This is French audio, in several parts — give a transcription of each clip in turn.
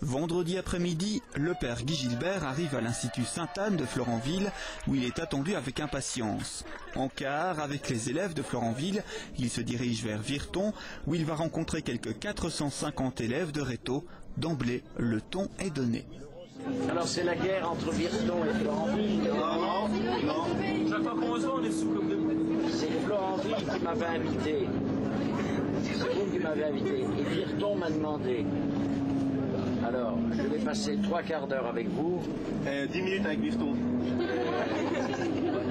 Vendredi après-midi, le père Guy Gilbert arrive à l'Institut Sainte-Anne de Florenville où il est attendu avec impatience. En car avec les élèves de Florenville, il se dirige vers Virton où il va rencontrer quelques 450 élèves de Rétaux. D'emblée, le ton est donné. Alors c'est la guerre entre Virton et Florenville. Non. Chaque fois qu'on se voit, on est sous le... C'est Florenville qui m'avait invité. C'est vous qui m'avez invité. Et Virton m'a demandé. Alors, je vais passer 3 quarts d'heure avec vous. 10 minutes avec Virton.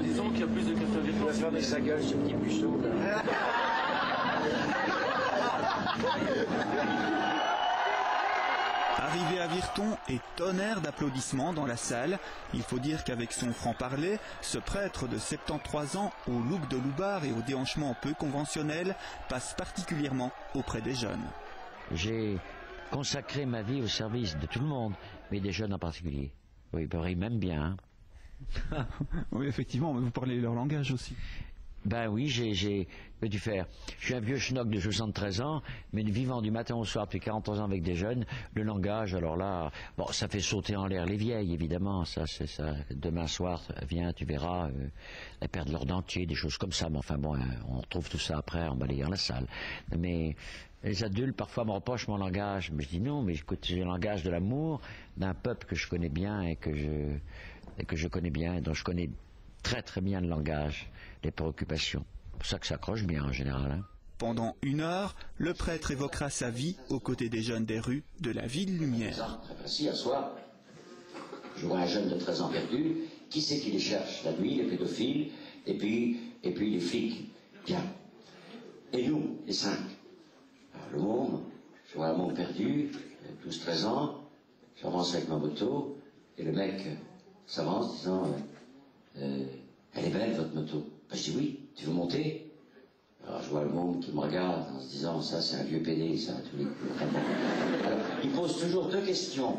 Disons qu'il y a plus de questions Il va fermer sa gueule, ce petit puceau. Arrivé à Virton et tonnerre d'applaudissements dans la salle, il faut dire qu'avec son franc-parler, ce prêtre de 73 ans, au look de loupard et au déhanchement peu conventionnel, passe particulièrement auprès des jeunes. J'ai consacré ma vie au service de tout le monde, mais des jeunes en particulier. Oui, ils m'aiment bien. Hein. Oui, effectivement, mais vous parlez leur langage aussi. Ben oui, j'ai dû faire. Je suis un vieux schnock de 73 ans, mais vivant du matin au soir depuis 43 ans avec des jeunes, le langage, alors là, bon, ça fait sauter en l'air les vieilles, évidemment, ça, c'est ça. Demain soir, viens, tu verras, elles perdent leur dentier, des choses comme ça, mais enfin bon, on retrouve tout ça après en balayant la salle. Mais les adultes, parfois, me reprochent mon langage, mais je dis non, mais écoute, j'ai le langage de l'amour d'un peuple que je connais bien et que je connais bien, et dont je connais très très bien le langage, les préoccupations. C'est pour ça que ça accroche bien en général. Hein. Pendant 1 heure, le prêtre évoquera sa vie aux côtés des jeunes des rues de la ville lumière. Très précis, à soir, je vois un jeune de 13 ans perdu. Qui c'est qui les cherche? La nuit, les pédophiles, et puis les flics. Bien. Et nous, les 5. Alors, le môme, je vois un môme perdu, 12-13 ans, j'avance avec ma moto, et le mec s'avance disant... elle est belle votre moto. Ben, je dis oui, tu veux monter? Alors je vois le monde qui me regarde en se disant ça c'est un vieux pédé, ça à tous les coups. Alors il pose toujours 2 questions.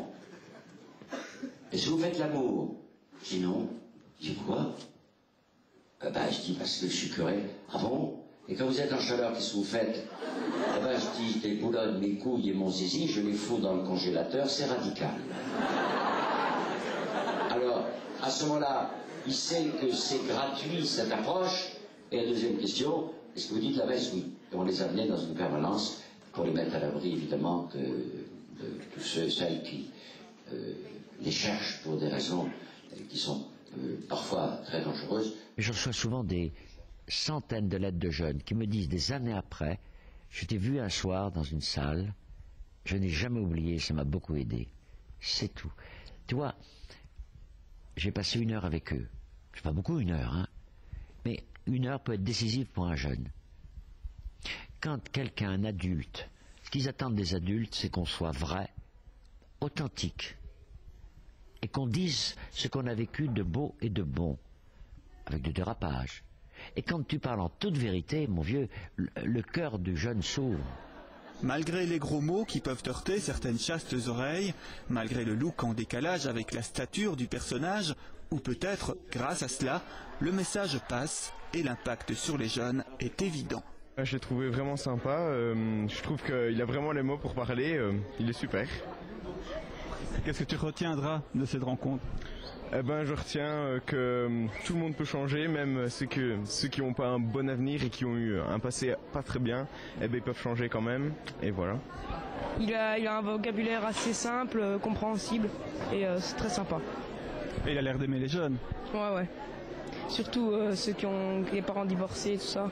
Est-ce que vous faites l'amour? Je dis non. Je dis pourquoi? Ben je dis parce que je suis curé. Ah bon? Et quand vous êtes en chaleur, qu'est-ce que vous faites? Eh ben je dis tes boulonnes, mes couilles et mon zizi, je les fous dans le congélateur, c'est radical. Alors à ce moment-là, il sait que c'est gratuit cette approche. Et la deuxième question, est-ce que vous dites la messe? Oui. Et on les a amenés dans une permanence pour les mettre à l'abri évidemment de tous ceux et celles qui les cherchent pour des raisons qui sont parfois très dangereuses. Je reçois souvent des centaines de lettres de jeunes qui me disent des années après, je t'ai vu un soir dans une salle, je n'ai jamais oublié, ça m'a beaucoup aidé. C'est tout. Tu vois, j'ai passé 1 heure avec eux. C'est pas beaucoup 1 heure, hein. Mais 1 heure peut être décisive pour un jeune. Quand quelqu'un, un adulte, ce qu'ils attendent des adultes, c'est qu'on soit vrai, authentique, et qu'on dise ce qu'on a vécu de beau et de bon, avec de dérapage. Et quand tu parles en toute vérité, mon vieux, le cœur du jeune s'ouvre. Malgré les gros mots qui peuvent heurter certaines chastes oreilles, malgré le look en décalage avec la stature du personnage, ou peut-être, grâce à cela, le message passe et l'impact sur les jeunes est évident. Je l'ai trouvé vraiment sympa, je trouve qu'il a vraiment les mots pour parler, il est super. Qu'est-ce que tu retiendras de cette rencontre? Eh ben, je retiens que tout le monde peut changer, même ceux qui n'ont pas un bon avenir et qui ont eu un passé pas très bien, eh ben, ils peuvent changer quand même, et voilà. Il a un vocabulaire assez simple, compréhensible, et c'est très sympa. Et il a l'air d'aimer les jeunes. Ouais. Surtout ceux qui ont des parents divorcés, tout ça.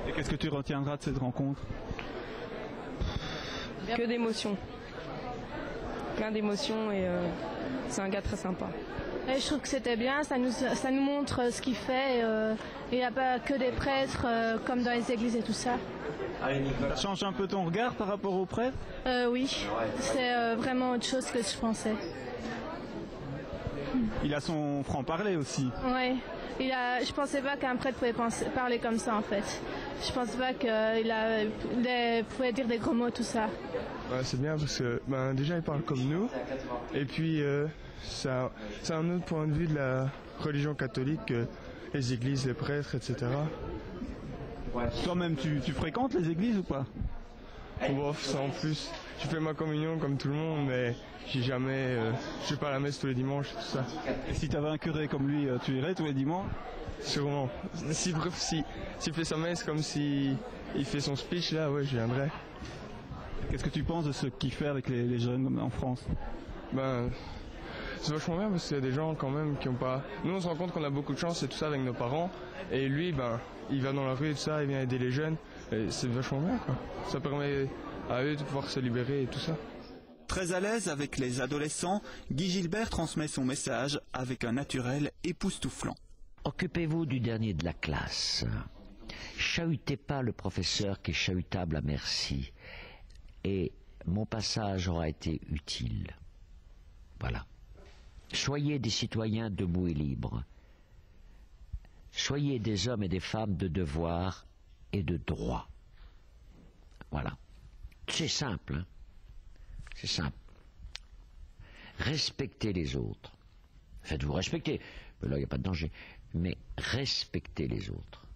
Et qu'est-ce que tu retiendras de cette rencontre? Que d'émotions. Plein d'émotions, et c'est un gars très sympa. Et je trouve que c'était bien, ça nous montre ce qu'il fait. Il n'y a pas que des prêtres comme dans les églises et tout ça. Ça change un peu ton regard par rapport aux prêtres? Oui, c'est vraiment autre chose que je pensais. Il a son franc-parler aussi. Oui, je pensais pas qu'un prêtre pouvait parler comme ça en fait. Je pense pas qu'il pouvait dire des gros mots, tout ça. Ouais, c'est bien parce que déjà il parle comme nous, et puis c'est un autre point de vue de la religion catholique, les églises, les prêtres, etc. Toi-même, tu fréquentes les églises ou pas? Bof, ça en plus. je fais ma communion comme tout le monde, mais je vais pas à la messe tous les dimanches, tout ça. Et si tu avais un curé comme lui, tu irais tous les dimanches? Sûrement. S'il fait sa messe comme s'il fait son speech, là, ouais, je viendrais. Qu'est-ce que tu penses de ce qu'il fait avec les jeunes en France? Ben, c'est vachement bien parce qu'il y a des gens quand même qui ont pas... Nous, on se rend compte qu'on a beaucoup de chance et tout ça avec nos parents. Et lui, ben, il va dans la rue et tout ça, il vient aider les jeunes. Et c'est vachement bien, quoi. Ça permet à eux de pouvoir se libérer et tout ça. Très à l'aise avec les adolescents, Guy Gilbert transmet son message avec un naturel époustouflant. Occupez-vous du dernier de la classe. Chahutez pas le professeur qui est chahutable à merci. Et mon passage aura été utile. Voilà. Soyez des citoyens debout et libres. Soyez des hommes et des femmes de devoir et de droit. Voilà. C'est simple, hein. C'est simple. Respectez les autres. Faites-vous respecter. Mais là, il n'y a pas de danger. Mais respectez les autres.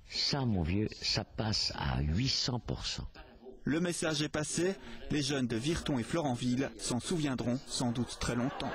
Ça, mon vieux, ça passe à 800%. Le message est passé, les jeunes de Virton et Florenville s'en souviendront sans doute très longtemps.